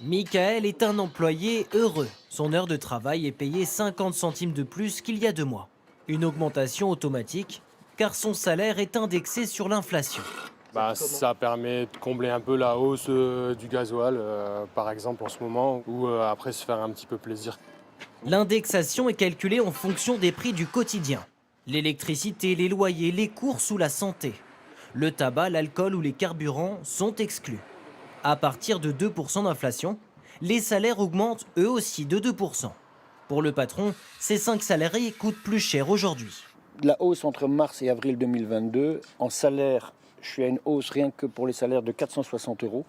Michael est un employé heureux. Son heure de travail est payée 50 centimes de plus qu'il y a 2 mois. Une augmentation automatique, car son salaire est indexé sur l'inflation. Ça permet de combler un peu la hausse du gasoil, par exemple en ce moment, ou après se faire un petit peu plaisir. L'indexation est calculée en fonction des prix du quotidien. L'électricité, les loyers, les courses ou la santé. Le tabac, l'alcool ou les carburants sont exclus. À partir de 2% d'inflation, les salaires augmentent eux aussi de 2%. Pour le patron, ces 5 salariés coûtent plus cher aujourd'hui. La hausse entre mars et avril 2022, en salaire, je suis à une hausse rien que pour les salaires de 460 €.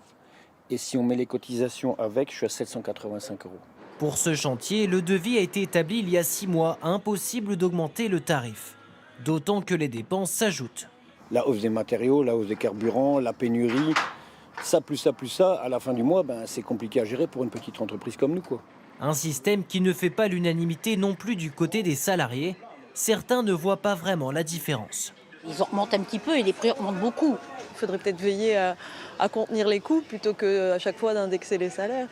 Et si on met les cotisations avec, je suis à 785 €. Pour ce chantier, le devis a été établi il y a 6 mois, impossible d'augmenter le tarif. D'autant que les dépenses s'ajoutent. La hausse des matériaux, la hausse des carburants, la pénurie, ça, à la fin du mois, c'est compliqué à gérer pour une petite entreprise comme nous, quoi. Un système qui ne fait pas l'unanimité non plus du côté des salariés. Certains ne voient pas vraiment la différence. Ils augmentent un petit peu et les prix augmentent beaucoup. Il faudrait peut-être veiller à contenir les coûts plutôt qu'à chaque fois d'indexer les salaires.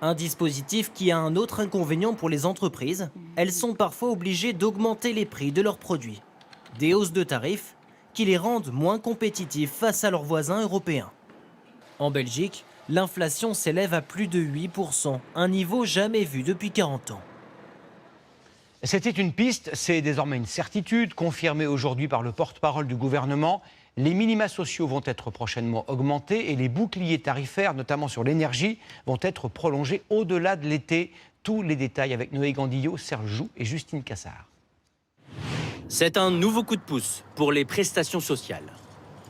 Un dispositif qui a un autre inconvénient pour les entreprises. Elles sont parfois obligées d'augmenter les prix de leurs produits. Des hausses de tarifs qui les rendent moins compétitifs face à leurs voisins européens. En Belgique, l'inflation s'élève à plus de 8%, un niveau jamais vu depuis 40 ans. C'était une piste, c'est désormais une certitude, confirmée aujourd'hui par le porte-parole du gouvernement. Les minima sociaux vont être prochainement augmentés et les boucliers tarifaires, notamment sur l'énergie, vont être prolongés au-delà de l'été. Tous les détails avec Noé Gandillot, Serge Joux et Justine Cassard. C'est un nouveau coup de pouce pour les prestations sociales.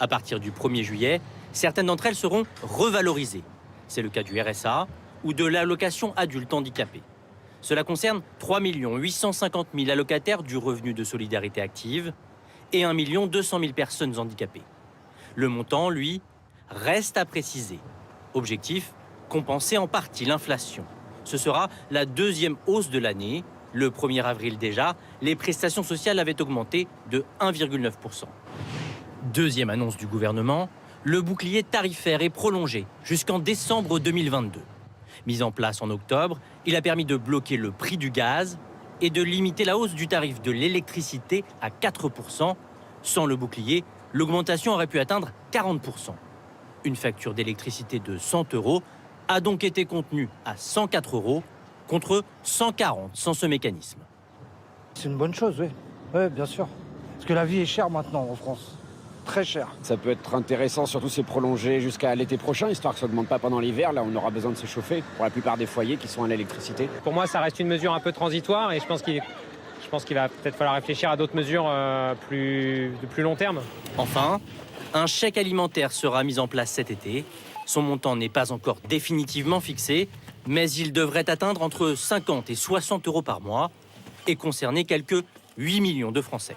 À partir du 1er juillet, certaines d'entre elles seront revalorisées. C'est le cas du RSA ou de l'allocation adulte handicapé. Cela concerne 3 850 000 allocataires du revenu de solidarité active et 1 200 000 personnes handicapées. Le montant, lui, reste à préciser. Objectif, compenser en partie l'inflation. Ce sera la deuxième hausse de l'année. Le 1er avril déjà, les prestations sociales avaient augmenté de 1,9%. Deuxième annonce du gouvernement, le bouclier tarifaire est prolongé jusqu'en décembre 2022. Mis en place en octobre, il a permis de bloquer le prix du gaz et de limiter la hausse du tarif de l'électricité à 4%. Sans le bouclier, l'augmentation aurait pu atteindre 40%. Une facture d'électricité de 100 € a donc été contenue à 104 € contre 140 sans ce mécanisme. C'est une bonne chose, oui. Oui, bien sûr. Parce que la vie est chère maintenant en France. Très cher. Ça peut être intéressant, surtout c'est prolongé jusqu'à l'été prochain, histoire que ça n'augmente pas pendant l'hiver. Là, on aura besoin de se chauffer pour la plupart des foyers qui sont à l'électricité. Pour moi, ça reste une mesure un peu transitoire et je pense qu'il va peut-être falloir réfléchir à d'autres mesures de plus long terme. Enfin, un chèque alimentaire sera mis en place cet été. Son montant n'est pas encore définitivement fixé, mais il devrait atteindre entre 50 et 60 € par mois et concerner quelques 8 millions de Français.